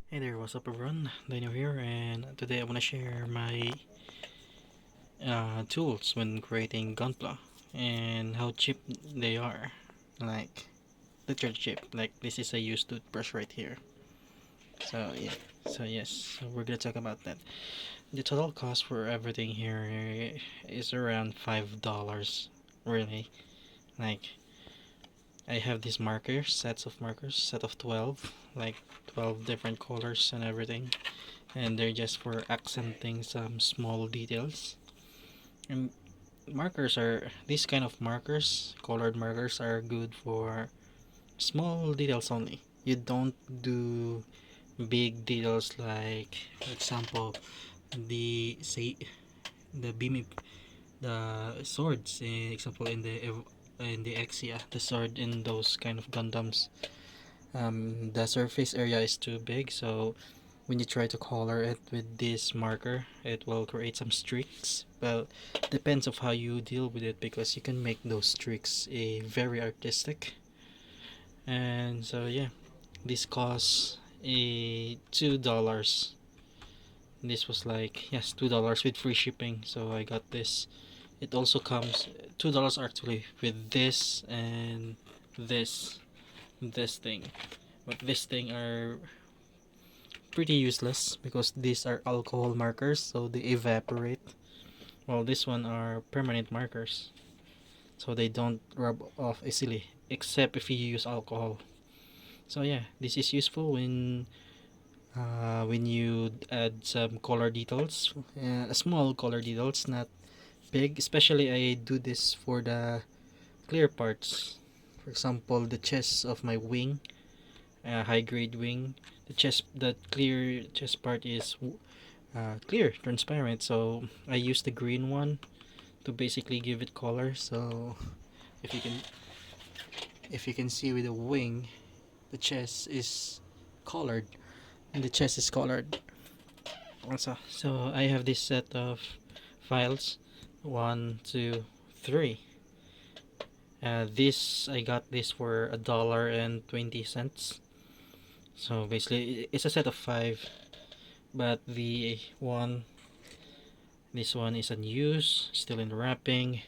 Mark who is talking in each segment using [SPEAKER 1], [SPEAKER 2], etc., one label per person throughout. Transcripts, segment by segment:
[SPEAKER 1] Hey there, what's up everyone? Dino here, and today I want to share my tools when creating Gunpla and how cheap they are. Like, literally cheap. Like, this is a used toothbrush right here. So, yeah. So we're gonna talk about that. The total cost for everything here is around $5, really. Like, I have these markers, set of 12, like 12 different colors and everything. And they're just for accenting some small details. And markers are these kind of markers, colored markers are good for small details only. You don't do big details like, for example, the say the beam, the swords. Example in the Exia, the sword in those kind of Gundams. The surface area is too big, so when you try to color it with this marker, it will create some streaks. Well, depends of how you deal with it, because you can make those streaks very artistic. And so yeah, this costs $2. This was like, yes, $2 with free shipping, so I got this. It also comes $2 actually with this and this thing. But this thing are pretty useless because these are alcohol markers, so they evaporate. While this one are permanent markers, so they don't rub off easily, except if you use alcohol. So yeah, this is useful when you add some color details, small color details, not big. Especially I do this for the clear parts. For example, the chest of my wing, high grade wing. The clear chest part is clear, transparent. So I use the green one to basically give it color. So if you can if you can see with the wing, the chest is colored, and the chest is colored. Also, so I have this set of files, one, two, three. This I got this for $1.20. So basically, it's a set of five, but this one is unused, still in the wrapping.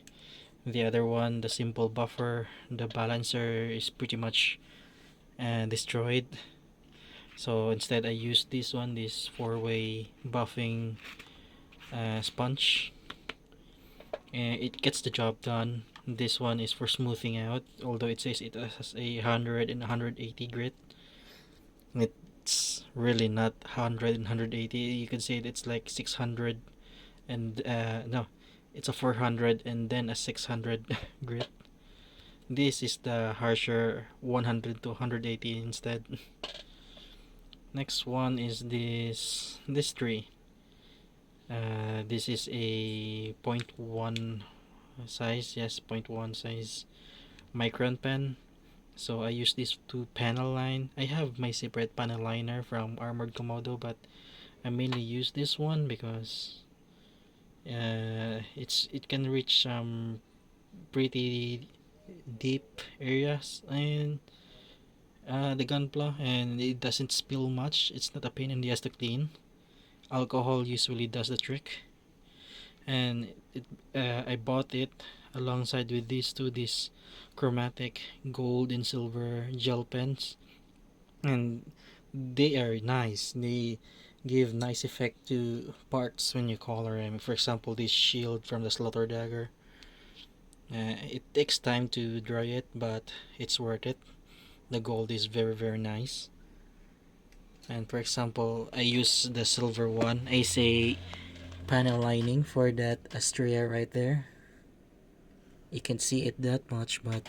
[SPEAKER 1] The other one, the simple buffer, the balancer is pretty much destroyed. So instead, I use this one, this four-way buffing sponge. It gets the job done. This one is for smoothing out, although it says it has a 100 and 180 grit. It's really not 100 and 180. You can say it's like 600 and no, it's a 400 and then a 600 grit. This is the harsher 100 to 180 instead. Next one is this tree. This is a point 0.1 size, yes, point 0.1 size micron pen. So I use this to panel line. I have my separate panel liner from Armored Komodo, but I mainly use this one because it can reach some pretty deep areas in the gunpla, and it doesn't spill much. It's not a pain in the ass to clean. Alcohol usually does the trick. And I bought it alongside with these chromatic gold and silver gel pens, and they are nice. They give nice effect to parts when you color them. For example, this shield from the slaughter dagger. It takes time to dry it, but it's worth it. The gold is very nice. And for example, I use the silver one. I say panel lining for that Astrea right there. You can see it that much, but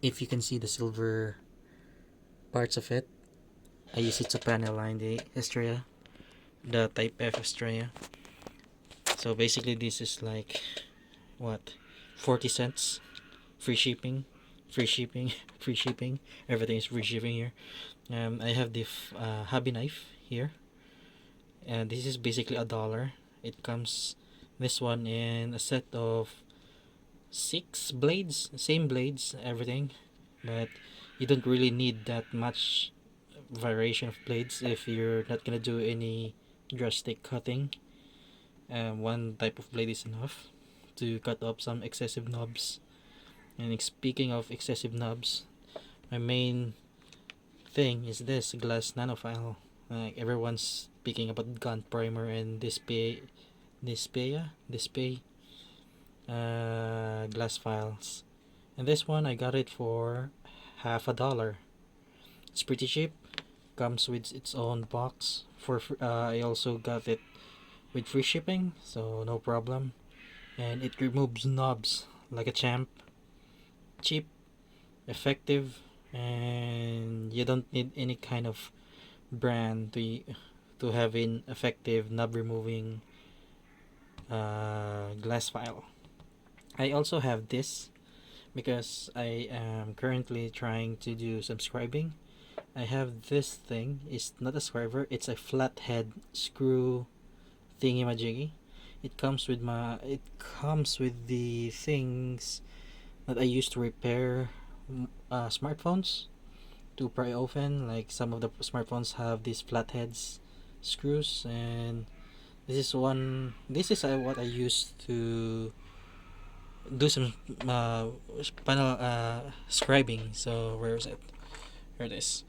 [SPEAKER 1] if you can see the silver parts of it, I use it to panel line the Astrea, the Type F Astrea. So basically, this is like what, 40 cents, free shipping, free shipping, free shipping. Everything is free shipping here. I have the hobby knife here, and this is basically $1. It comes, this one, in a set of 6 blades, same blades, everything, but you don't really need that much variation of blades if you're not gonna do any drastic cutting. One type of blade is enough to cut off some excessive knobs. And speaking of excessive knobs, my main thing is this glass nanofile. Like everyone's speaking about gun primer and display glass files. And this one I got it for $50. It's pretty cheap. Comes with its own box. I also got it with free shipping, so no problem. And it removes knobs like a champ. Cheap, effective, and you don't need any kind of brand to have an effective knob removing glass file. I also have this because I am currently trying to do some scribing. I have this thing. It's not a scriber. It's a flathead screw thingy majiggy. It comes with the things that I use to repair smartphones to pry open. Like some of the smartphones have these flatheads screws, and this is what I use to do some panel scribing. So where is it? Here it is.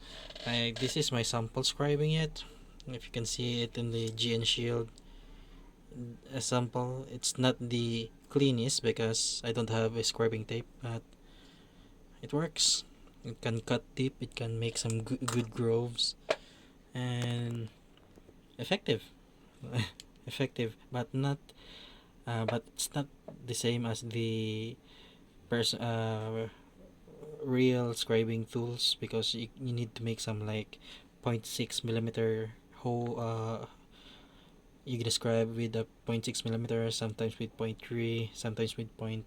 [SPEAKER 1] This is my sample scribing it. If you can see it in the GN Shield sample, it's not the cleanest because I don't have a scribing tape, but it works. It can cut deep, it can make some good grooves, and effective. Effective, but it's not the same as the real scribing tools because you need to make some like 0.6 millimeter hole. You can scribe with a 0.6 millimeter, sometimes with 0.3, sometimes with point.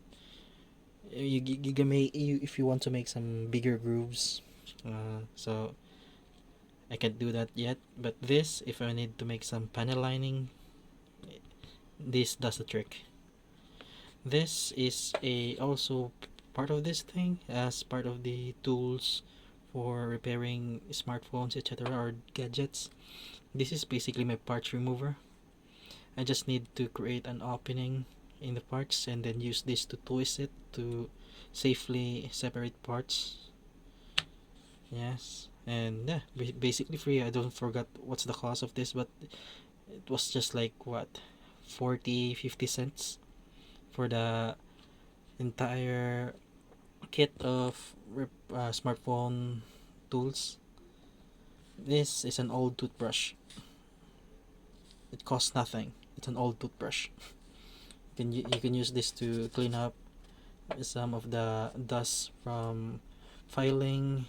[SPEAKER 1] You can make if you want to make some bigger grooves. So I can't do that yet. But this, if I need to make some panel lining, this does the trick. This is also part of this thing as part of the tools for repairing smartphones, etc., or gadgets. This is basically my parts remover. I just need to create an opening in the parts and then use this to twist it to safely separate parts. Yes, and yeah, basically free. I don't forget what's the cost of this, but it was just like what, 40-50 cents for the entire kit of smartphone tools. This is an old toothbrush. It costs nothing. It's an old toothbrush. You can use this to clean up some of the dust from filing.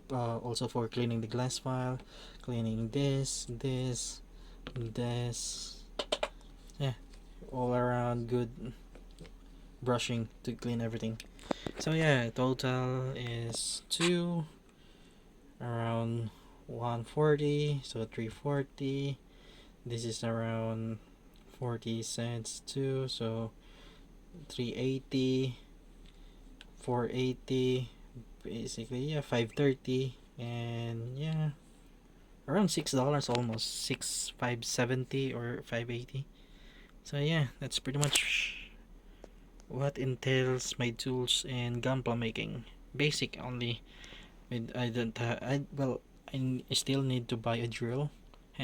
[SPEAKER 1] Also for cleaning the glass file, cleaning this. Yeah, all around good brushing to clean everything. So yeah, total is around 140, so 340. This is around 40 cents too, so 380, 480, basically, yeah, 530, and yeah, around $6, almost 570 or 580. So yeah, that's pretty much what entails my tools in gunpla making. Basic only. I don't have. I still need to buy a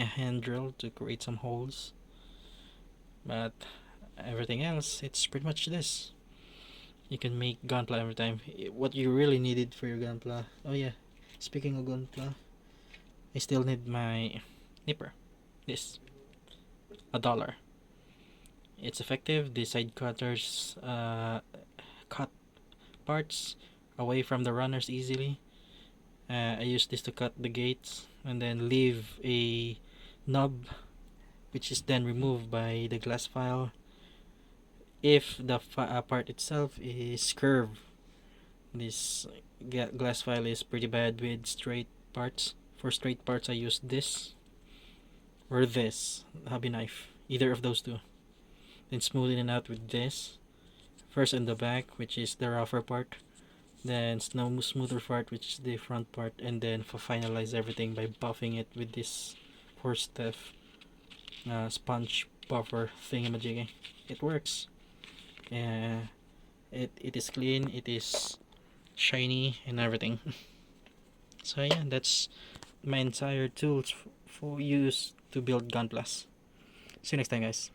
[SPEAKER 1] hand drill to create some holes. But everything else, it's pretty much this. You can make gunpla every time. What you really needed for your gunpla. Oh yeah, speaking of gunpla, I still need my nipper. This, $1. It's effective. The side cutters cut parts away from the runners easily. I use this to cut the gates and then leave a knob, which is then removed by the glass file if the part itself is curved. This glass file is pretty bad with straight parts. For straight parts, I use this or this hobby knife, either of those two. Then smoothing it out with this. First in the back, which is the rougher part, then smoother part, which is the front part, and then finalize everything by buffing it with this 4-step sponge buffer thingamajiggy. It works. It is clean, it is shiny and everything. So yeah, that's my entire tools for use to build Gunplas. See you next time, guys.